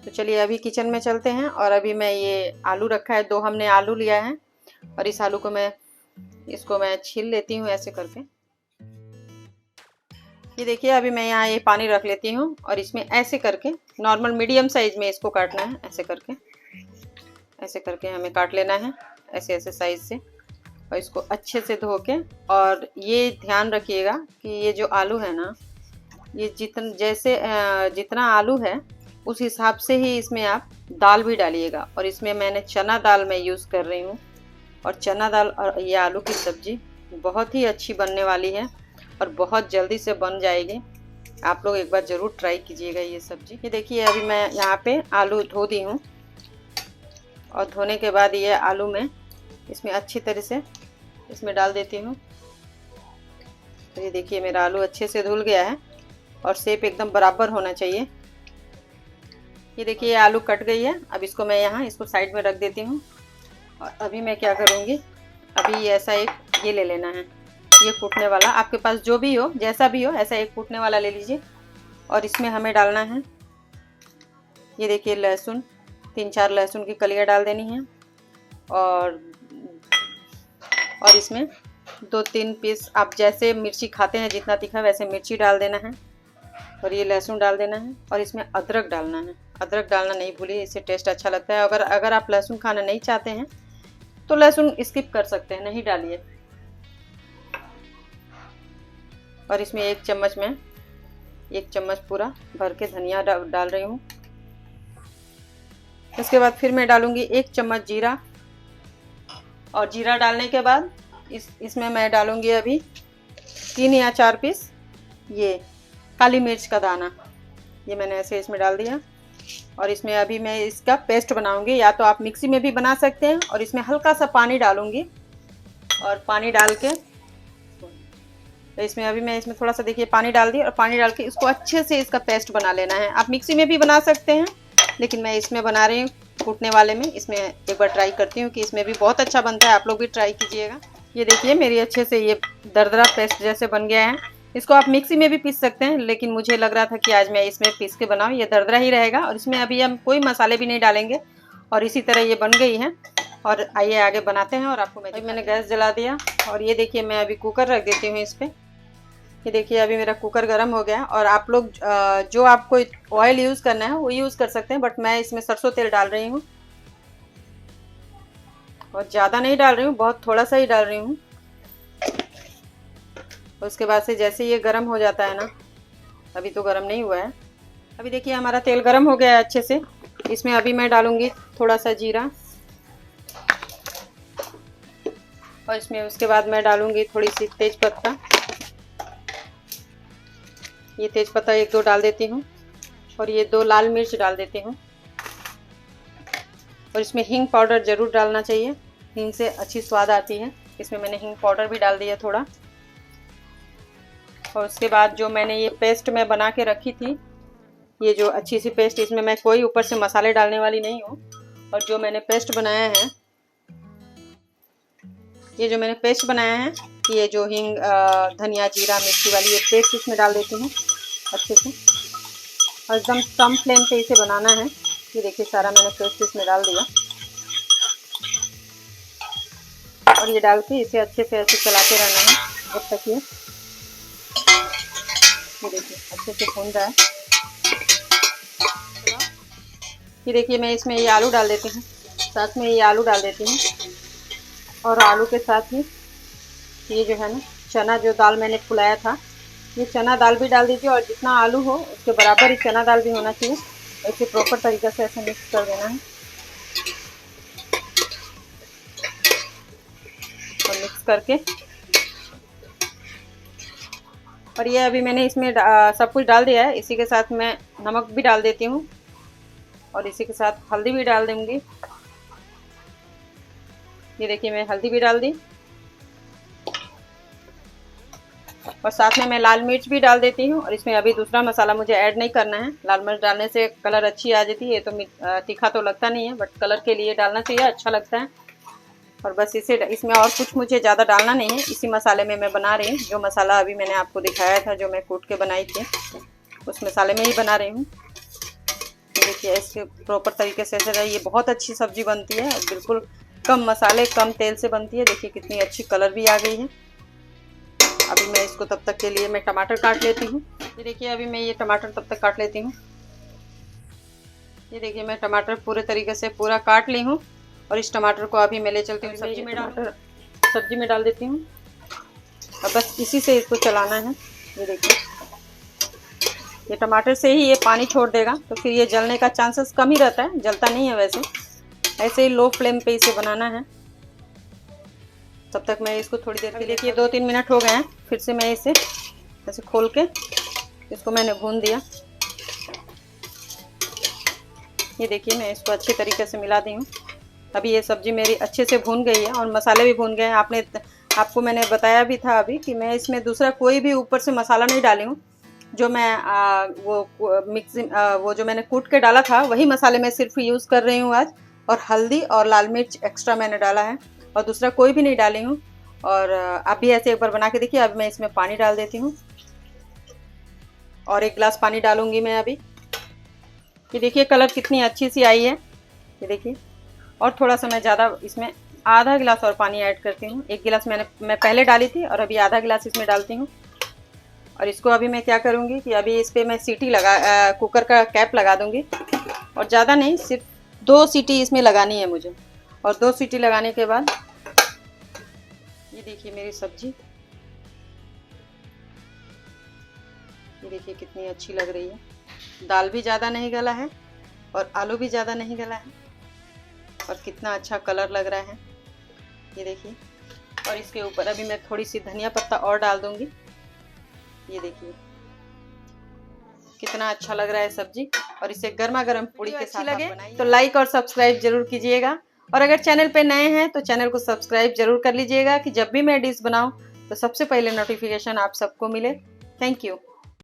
तो चलिए अभी किचन में चलते हैं। और अभी मैं ये आलू रखा है, 2 हमने आलू लिया है और इस आलू को इसको मैं छील लेती हूँ ऐसे करके। ये देखिए अभी मैं यहाँ ये पानी रख लेती हूँ और इसमें ऐसे करके नॉर्मल मीडियम साइज में इसको काटना है। ऐसे करके हमें काट लेना है, ऐसे ऐसे साइज से। और इसको अच्छे से धो के, और ये ध्यान रखिएगा कि ये जो आलू है ना, ये जितना आलू है उस हिसाब से ही इसमें आप दाल भी डालिएगा। और इसमें मैंने चना दाल मैं यूज़ कर रही हूँ, और चना दाल और ये आलू की सब्ज़ी बहुत ही अच्छी बनने वाली है और बहुत जल्दी से बन जाएगी। आप लोग एक बार ज़रूर ट्राई कीजिएगा ये सब्ज़ी। ये देखिए अभी मैं यहाँ पे आलू धो दी हूँ, और धोने के बाद ये आलू में इसमें अच्छी तरह से इसमें डाल देती हूँ। तो ये देखिए मेरा आलू अच्छे से धुल गया है और शेप एकदम बराबर होना चाहिए। ये देखिए ये आलू कट गई है। अब इसको मैं इसको साइड में रख देती हूँ। और अभी मैं क्या करूँगी, अभी ऐसा एक ये ले लेना है, ये कूटने वाला, आपके पास जो भी हो जैसा भी हो ऐसा एक कूटने वाला ले लीजिए। और इसमें हमें डालना है, ये देखिए लहसुन, 3-4 लहसुन की कलियाँ डाल देनी है। और इसमें 2-3 पीस आप जैसे मिर्ची खाते हैं, जितना तीखा वैसे मिर्ची डाल देना है। और ये लहसुन डाल देना है और इसमें अदरक डालना है। अदरक डालना नहीं भूलिए, इससे टेस्ट अच्छा लगता है। अगर आप लहसुन खाना नहीं चाहते हैं तो लहसुन स्किप कर सकते हैं, नहीं डालिए। और इसमें 1 चम्मच पूरा भर के धनिया डाल रही हूँ। इसके बाद फिर मैं डालूँगी 1 चम्मच जीरा। और जीरा डालने के बाद इसमें मैं डालूँगी अभी 3 या 4 पीस ये काली मिर्च का दाना, ये मैंने ऐसे इसमें डाल दिया। और इसमें अभी मैं इसका पेस्ट बनाऊँगी, या तो आप मिक्सी में भी बना सकते हैं। और इसमें हल्का सा पानी डालूँगी, और पानी डाल के तो इसमें थोड़ा सा देखिए पानी डाल दिया, और पानी डाल के इसको अच्छे से इसका पेस्ट बना लेना है। आप मिक्सी में भी बना सकते हैं, लेकिन मैं इसमें बना रही हूँ कूटने वाले में। इसमें एक बार ट्राई करती हूँ कि इसमें भी बहुत अच्छा बनता है, आप लोग भी ट्राई कीजिएगा। ये देखिए मेरी अच्छे से ये दरदरा पेस्ट जैसे बन गया है। इसको आप मिक्सी में भी पीस सकते हैं, लेकिन मुझे लग रहा था कि आज मैं इसमें पीस के बनाऊँ, ये दरदरा ही रहेगा। और इसमें अभी हम कोई मसाले भी नहीं डालेंगे, और इसी तरह ये बन गई है। और आइए आगे बनाते हैं। और आपको मैंने गैस जला दिया, और ये देखिए मैं अभी कुकर रख देती हूँ इस पर। ये देखिए अभी मेरा कुकर गर्म हो गया। और आप लोग जो आपको ऑयल यूज़ करना है वो यूज़ कर सकते हैं, बट मैं इसमें सरसों तेल डाल रही हूँ। और ज़्यादा नहीं डाल रही हूँ, बहुत थोड़ा सा ही डाल रही हूँ। उसके बाद से जैसे ये गर्म हो जाता है ना, अभी तो गर्म नहीं हुआ है, अभी देखिए हमारा तेल गर्म हो गया है अच्छे से। इसमें अभी मैं डालूँगी थोड़ा सा जीरा, और इसमें उसके बाद मैं डालूँगी थोड़ी सी तेज़पत्ता। ये तेज़पत्ता 1-2 डाल देती हूँ, और ये 2 लाल मिर्च डाल देती हूँ। और इसमें हींग पाउडर ज़रूर डालना चाहिए, हींग से अच्छी स्वाद आती है। इसमें मैंने हींग पाउडर भी डाल दिया थोड़ा। और उसके बाद जो मैंने ये पेस्ट मैं बना के रखी थी, ये जो अच्छी सी पेस्ट, इसमें मैं कोई ऊपर से मसाले डालने वाली नहीं हूँ। और जो मैंने पेस्ट बनाया है, ये जो मैंने पेस्ट बनाया है, ये जो हींग धनिया जीरा मिर्ची वाली ये पेस्ट इसमें डाल देती हूँ अच्छे से। और एकदम कम फ्लेम पे इसे बनाना है। ये देखिए सारा मैंने पेस्ट इसमें डाल दिया, और ये डाल के इसे अच्छे से ऐसे चलाते रहना है जब तक ये देखिए अच्छे से भून रहा है। ये देखिए मैं इसमें ये आलू डाल देती हूँ, साथ में ये आलू डाल देती हूँ। और आलू के साथ ही ये जो है ना चना, जो दाल मैंने फुलाया था, ये चना दाल भी डाल दीजिए। और जितना आलू हो उसके बराबर ही चना दाल भी होना चाहिए। ऐसे प्रॉपर तरीके से ऐसे मिक्स कर देना है, और मिक्स करके, और ये अभी मैंने इसमें सब कुछ डाल दिया है। इसी के साथ मैं नमक भी डाल देती हूँ, और इसी के साथ हल्दी भी डाल दूँगी। ये देखिए मैं हल्दी भी डाल दी, और साथ में मैं लाल मिर्च भी डाल देती हूँ। और इसमें अभी दूसरा मसाला मुझे ऐड नहीं करना है। लाल मिर्च डालने से कलर अच्छी आ जाती है, तो तीखा तो लगता नहीं है, बट कलर के लिए डालना चाहिए, अच्छा लगता है। और बस इसमें और कुछ मुझे ज़्यादा डालना नहीं है। इसी मसाले में मैं बना रही हूँ, जो मसाला अभी मैंने आपको दिखाया था, जो मैं कूट के बनाई थी, उस मसाले में ही बना रही हूँ। देखिए इसके प्रॉपर तरीके से ऐसे ये बहुत अच्छी सब्जी बनती है, बिल्कुल कम मसाले कम तेल से बनती है। देखिए कितनी अच्छी कलर भी आ गई है। अभी मैं इसको तब तक के लिए मैं टमाटर काट लेती हूँ। ये देखिए अभी मैं ये टमाटर तब तक काट लेती हूँ। ये देखिए मैं टमाटर पूरे तरीके से पूरा काट ली हूँ और इस टमाटर को अभी मैं ले चलती हूँ सब्जी में डाल देती हूँ। अब बस इसी से इसको चलाना है। ये देखिए ये टमाटर से ही ये पानी छोड़ देगा, तो फिर ये जलने का चांसेस कम ही रहता है, जलता नहीं है वैसे। ऐसे ही लो फ्लेम पे इसे बनाना है। तब तक मैं इसको थोड़ी देर के, देखिए 2-3 मिनट हो गए हैं। फिर से मैं इसे ऐसे खोल के इसको मैंने भून दिया। ये देखिए मैं इसको अच्छे तरीके से मिला दी हूँ। अभी ये सब्ज़ी मेरी अच्छे से भून गई है और मसाले भी भून गए हैं। आपको मैंने बताया भी था अभी कि मैं इसमें दूसरा कोई भी ऊपर से मसाला नहीं डाली हूँ। जो मैं वो जो मैंने कूट के डाला था वही मसाले मैं सिर्फ यूज़ कर रही हूँ आज। और हल्दी और लाल मिर्च एक्स्ट्रा मैंने डाला है और दूसरा कोई भी नहीं डाली हूँ। और आप भी ऐसे एक बार बना के देखिए। अब मैं इसमें पानी डाल देती हूँ और 1 गिलास पानी डालूंगी मैं अभी। ये देखिए कलर कितनी अच्छी सी आई है, ये देखिए। और थोड़ा सा मैं ज़्यादा इसमें आधा गिलास और पानी ऐड करती हूँ। 1 गिलास मैं पहले डाली थी और अभी आधा गिलास इसमें डालती हूँ। और इसको अभी मैं क्या करूँगी कि अभी इस पर मैं सीटी कुकर का कैप लगा दूँगी। और ज़्यादा नहीं, सिर्फ 2 सीटी इसमें लगानी है मुझे। और 2 सीटी लगाने के बाद ये देखिए मेरी सब्जी, ये देखिए कितनी अच्छी लग रही है। दाल भी ज़्यादा नहीं गला है और आलू भी ज़्यादा नहीं गला है और कितना अच्छा कलर लग रहा है, ये देखिए। और इसके ऊपर अभी मैं थोड़ी सी धनिया पत्ता और डाल दूंगी। ये देखिए कितना अच्छा लग रहा है सब्जी। और इसे गर्मा गर्म पूड़ी के साथ लगे तो लाइक और सब्सक्राइब जरूर कीजिएगा। और अगर चैनल पे नए हैं तो चैनल को सब्सक्राइब जरूर कर लीजिएगा कि जब भी मैं डिश बनाऊं तो सबसे पहले नोटिफिकेशन आप सबको मिले। Thank you.